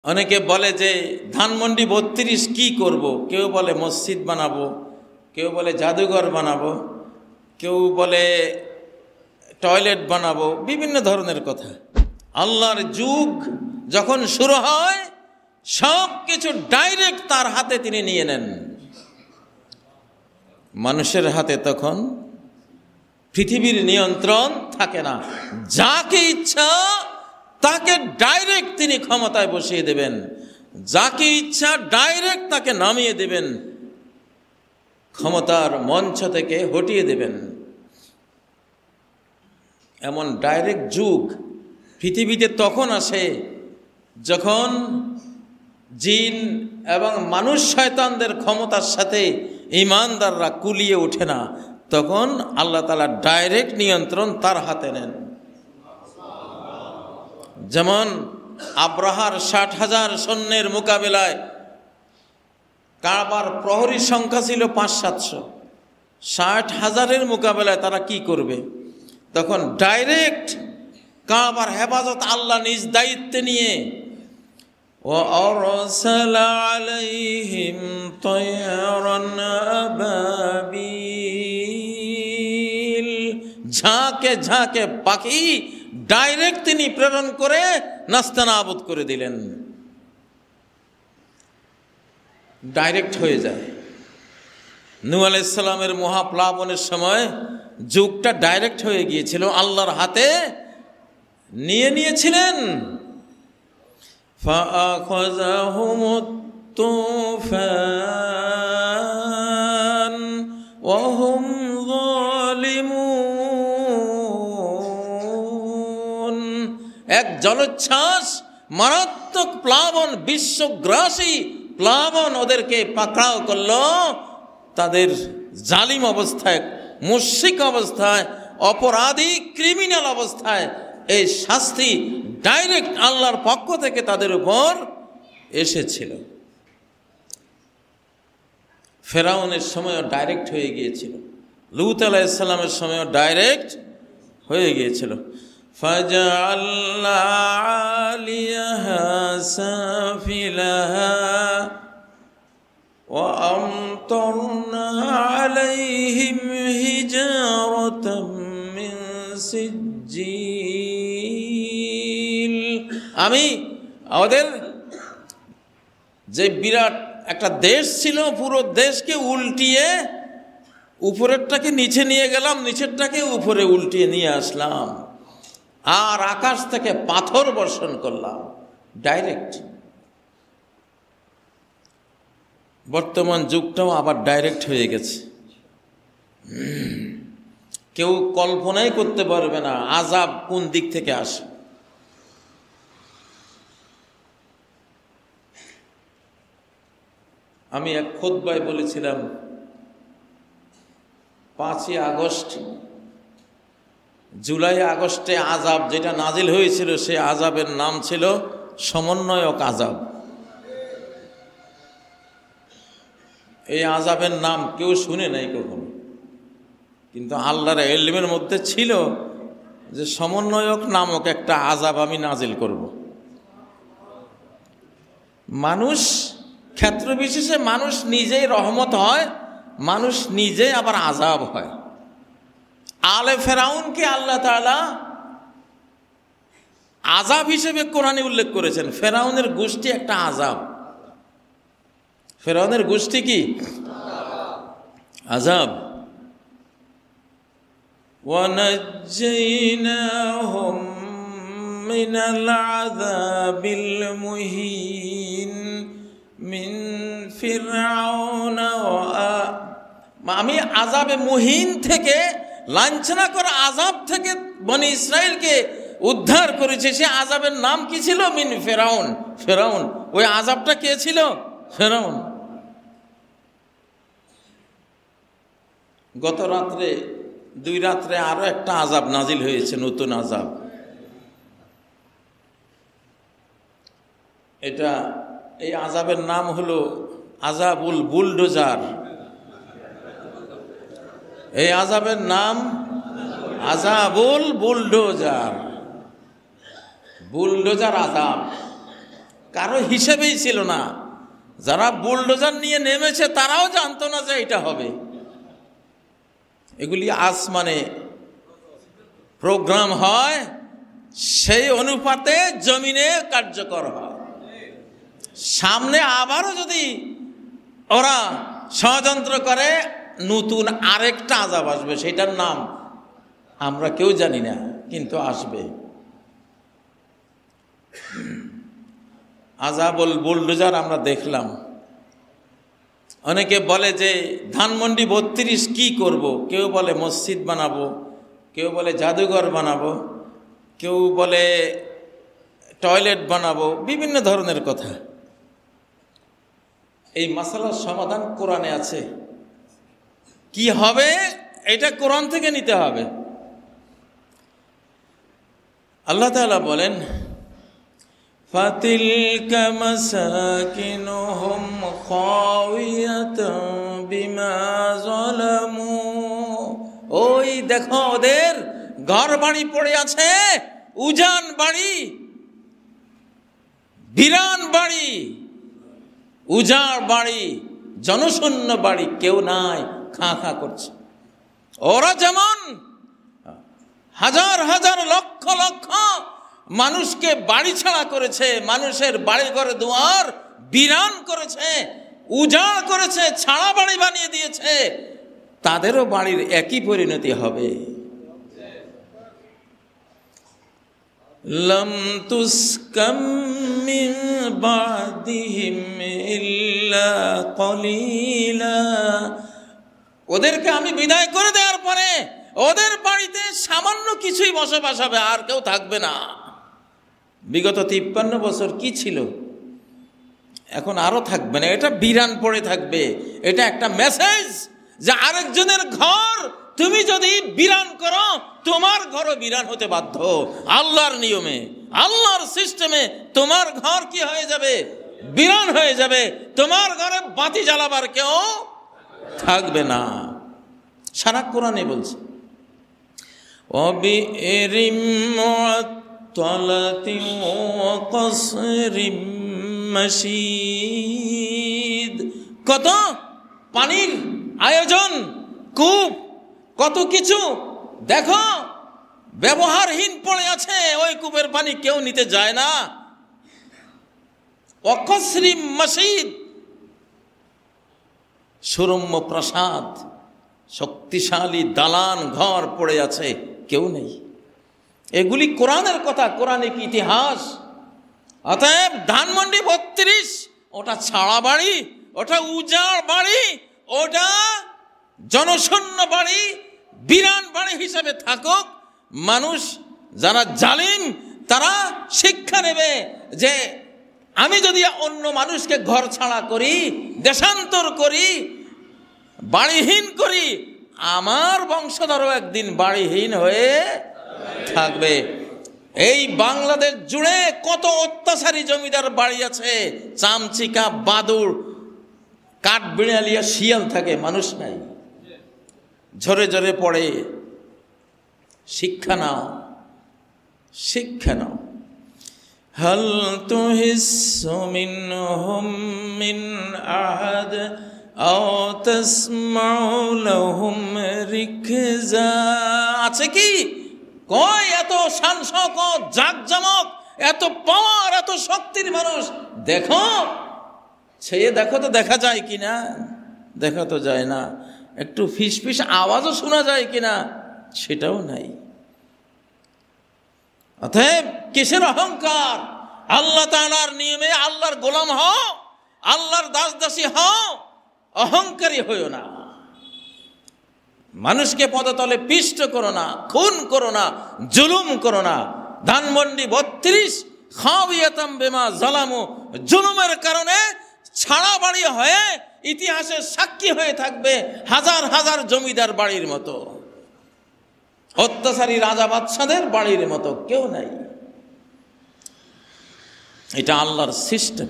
অনেকে বলে যে ধানমন্ডি ৩২ কি করব, কেউ বলে মসজিদ বানাবো, কেউ বলে জাদুঘর বানাবো, কেউ বলে টয়লেট বানাবো, বিভিন্ন ধরনের কথা। আল্লাহর যুগ যখন শুরু হয় সব কিছু ডাইরেক্ট তার হাতে তিনি নিয়ে নেন। মানুষের হাতে তখন পৃথিবীর নিয়ন্ত্রণ থাকে না, যাকে ইচ্ছা তাকে ডাইরেক্ট তিনি ক্ষমতায় বসিয়ে দেবেন, যাকে ইচ্ছা ডাইরেক্ট তাকে নামিয়ে দেবেন, ক্ষমতার মঞ্চ থেকে হটিয়ে দেবেন। এমন ডাইরেক্ট যুগ পৃথিবীতে তখন আসে যখন জিন এবং মানুষ শয়তানদের ক্ষমতার সাথে ঈমানদাররা কুলিয়ে ওঠে না, তখন আল্লাহ তাআলা ডাইরেক্ট নিয়ন্ত্রণ তার হাতে নেন। যেমন আব্রাহার ৬০,০০০ সৈন্যের মোকাবেলায় কাবার প্রহরীর সংখ্যা ছিল ৫০০-৭০০, ৬০,০০০-এর মোকাবেলায় তারা কি করবে? তখন ডাইরেক্ট কাবার হেফাজত আল্লাহ নিজ দায়িত্বে নিয়ে وَأَرْسَلَ عَلَيْهِمْ طَيْرًا أَبَابِيلَ, ঝাঁকে ঝাঁকে পাখি ডাইরেক্ট তিনি প্রেরণ করে নাস্তানাবুদ করে দিলেন। ডাইরেক্ট হয়ে যায়। নূহ আলাইহিস সালামের মহাপ্লাবনের সময় যুগটা ডাইরেক্ট হয়ে গিয়েছিল, আল্লাহর হাতে নিয়ে নিয়েছিলেন। فَأَخَذَهُمُ الطُّوفَانُ وَهُمْ ظَالِمُونَ, এক জলোচ্ছ্বাস, মারাত্মক প্লাবন, বিশ্বগ্রাসী প্লাবন ওদেরকে পাকড়াও করলো। তাদের জালিম অবস্থায়, মুশরিক অবস্থায়, অপরাধী ক্রিমিনাল অবস্থায় এই শাস্তি ডাইরেক্ট আল্লাহর পক্ষ থেকে তাদের উপর এসেছিল। ফেরাউনের সময়ও ডাইরেক্ট হয়ে গিয়েছিল, লূত আলাইহিস সালামের সময়ও ডাইরেক্ট হয়ে গিয়েছিল। ফাজআলনা আলিয়াহা সাফিলাহা ওয়া আমতারনা আলাইহিম হিজারাতাম মিন সিজ্জিল। আমি ওদের যে বিরাট একটা দেশ ছিল, পুরো দেশকে উল্টিয়ে উপরেরটাকে নিচে নিয়ে গেলাম, নিচেরটাকে উপরে উল্টিয়ে নিয়ে আসলাম, আর আকাশ থেকে পাথর বর্ষণ করলাম ডাইরেক্ট। বর্তমান যুগটাও আবার ডাইরেক্ট হয়ে গেছে। কেউ কল্পনাই করতে পারবে না আযাব কোন দিক থেকে আসে। আমি এক খুতবায় বলেছিলাম ৫ই আগস্ট, জুলাই আগস্টে আযাব যেটা নাজিল হয়েছিল, সে আযাবের নাম ছিল সমন্বয়ক আযাব। এই আযাবের নাম কেউ শুনে নাই কখনো, কিন্তু আল্লাহর ইলমের মধ্যে ছিল যে সমন্বয়ক নামক একটা আযাব আমি নাজিল করব। মানুষ ক্ষেত্র বিশেষে মানুষ নিজেই রহমত হয়, মানুষ নিজে আবার আযাব হয়। আলে ফেরাউনকে আল্লাহ তাআলা আযাব হিসেবে কোরআনে উল্লেখ করেছেন। ফেরাউনের গোষ্ঠী একটা আযাব। ফেরাউনের গোষ্ঠী কি? আযাব। وَنَجَّيْنَاهُمْ مِنَ الْعَذَابِ الْمُهِينِ مِنْ فِرْعَوْنَ আমি আযাবে মুহিন থেকে, লাঞ্ছনা করা আযাব থেকে বনি ইসরাইলকে উদ্ধার করেছে। সে আযাবের নাম কি ছিল? মিন ফেরাউন। ফেরাউন, ওই আযাবটা কে ছিল? ফেরাউন। গত রাত্রে, 2 রাত্রে আরো একটা আযাব নাজিল হয়েছে, নতুন আযাব। এই আযাবের নাম হলো আযাবুল বুলডোজার। এই আযাবের নাম আযাবুল বুলডোজার। বুলডোজার আযাব। কারো হিসেবেই ছিল না। যারা বুলডোজার নিয়ে নেমেছে তারাও জানতো না যে এটা হবে। এগুলি আসমানে প্রোগ্রাম হয়, সেই অনুপাতে জমিনে কার্যকর হয়। সামনে আবারও যদি ওরা ষড়যন্ত্র করে, নতুন আরেকটা আযাব আসবে, সেটার নাম আমরা কেউ জানি না, কিন্তু আসবে। আযাবুল বুলডোজার আমরা দেখলাম। অনেকে বলে যে ধানমন্ডি 32 কি করব, কেউ বলে মসজিদ বানাবো, কেউ বলে জাদুঘর বানাবো, কেউ বলে টয়লেট বানাবো, বিভিন্ন ধরনের কথা। এই মাসালার সমাধান কোরআনে আছে। কি হবে এটা কোরআন থেকে নিতে হবে। আল্লাহ তাআলা বলেন, ফাতিলকা মাসাকিনুহুম খাওয়িয়াতান বিমা যালামু। ওই দেখো ওদের ঘর বাড়ি পড়ে আছে, উজান বাড়ি, বিরান বাড়ি, উজাড় বাড়ি, জনশূন্য বাড়ি, কেউ নাই, খাঁ খাঁ করছে। ওরা যেমন হাজার হাজার লক্ষ লক্ষ মানুষকে বাড়ি ছাড়া করেছে, মানুষের বাড়ি ঘরে দুয়ার বিরান করেছে, উজাড় করেছে, ছাড়া বাড়ি বানিয়ে দিয়েছে, তাদেরও বাড়ির একই পরিণতি হবে। লাম তুসকাম মিন বাদিহিম ইল্লা কলিলা। ওদেরকে আমি বিদায় করে দেওয়ার পরে ওদের বাড়িতে সামান্য কিছুই বসবাস হবে, আর কেউ থাকবে না। বিগত 53 বছর কি ছিল, এখন আরো থাকবে না, এটা বিরান পড়ে থাকবে। এটা একটা মেসেজ যে আরেকজনের ঘর তুমি যদি বিরান করো, তোমার ঘরও বিরান হতে বাধ্য। আল্লাহর নিয়মে, আল্লাহর সিস্টেমে তোমার ঘর কি হয়ে যাবে, বিরান হয়ে যাবে। তোমার ঘরে বাতি জ্বালাবার কেউ থাকবে না। সারা কোরআনে বলছে, ওয়াবিরিম মুআত্তালাতিন ওয়া কসরিম মাশীদ। কত পানির আয়োজন, কূপ, কত কিছু দেখো ব্যবহারহীন পড়ে আছে, ওই কূপের পানি কেউ নিতে যায় না। ওয়া কসরিম মাশীদ, সুরম্য প্রাসাদ, শক্তিশালী দালান ঘর পড়ে আছে, কেউ নেই। এগুলি কোরআনের কথা, কোরআনিক ইতিহাস। অতএব ধানমন্ডি 32 ওটা ছাড়া বাড়ি, ওটা উজাড় বাড়ি, ওটা জনশূন্য বাড়ি, বিরান বাড়ি হিসাবে থাকুক। মানুষ যারা জালিম তারা শিক্ষা নেবে যে আমি যদি অন্য মানুষকে ঘর ছাড়া করি, দেশান্তর করি, বাড়িহীন করি, আমার বংশধরও একদিন বাড়িহীন হয়ে থাকবে। এই বাংলাদেশ জুড়ে কত অত্যাচারী জমিদার বাড়ি আছে, চামচিকা, বাদুড়, কাঠ বিড়ালিয়া, শিয়াল থাকে, মানুষ নাই, ঝরে ঝরে পড়ে। শিক্ষা নাও, শিক্ষা নাও। হাল তুহিসসু মিনহুম মিন আহাদ আও তাসমাউ লাহুম রিকজা। আছে কি কয় এত শান শওকত, জাকজমক, এত পাওয়ার, এত শক্তির মানুষ, দেখো ছেয়ে দেখো তো দেখা যায় কিনা, দেখা তো যায় না। একটু ফিসফিস আওয়াজও শোনা যায় কিনা, সেটাও নাই। অতএব কিসের অহংকার? আল্লাহ তাআলার নিয়মে আল্লাহর গোলাম হও, আল্লাহর দাস দাসী হও, অহংকারী হইও না। মানুষকে পদতলে পিষ্ট করো না, খুন করো না, জুলুম করো না। ধানমন্ডি 32 খাওয়িয়াতাম বিমা যালামু, জুলুমের কারণে ছাড়া বাড়ি হয়ে ইতিহাসের সাক্ষী হয়ে থাকবে হাজার হাজার জমিদার বাড়ির মতো, অত্যাচারী রাজা বাদশাদের বাড়ির মতো কেউ নাই। এটা আল্লাহর সিস্টেম।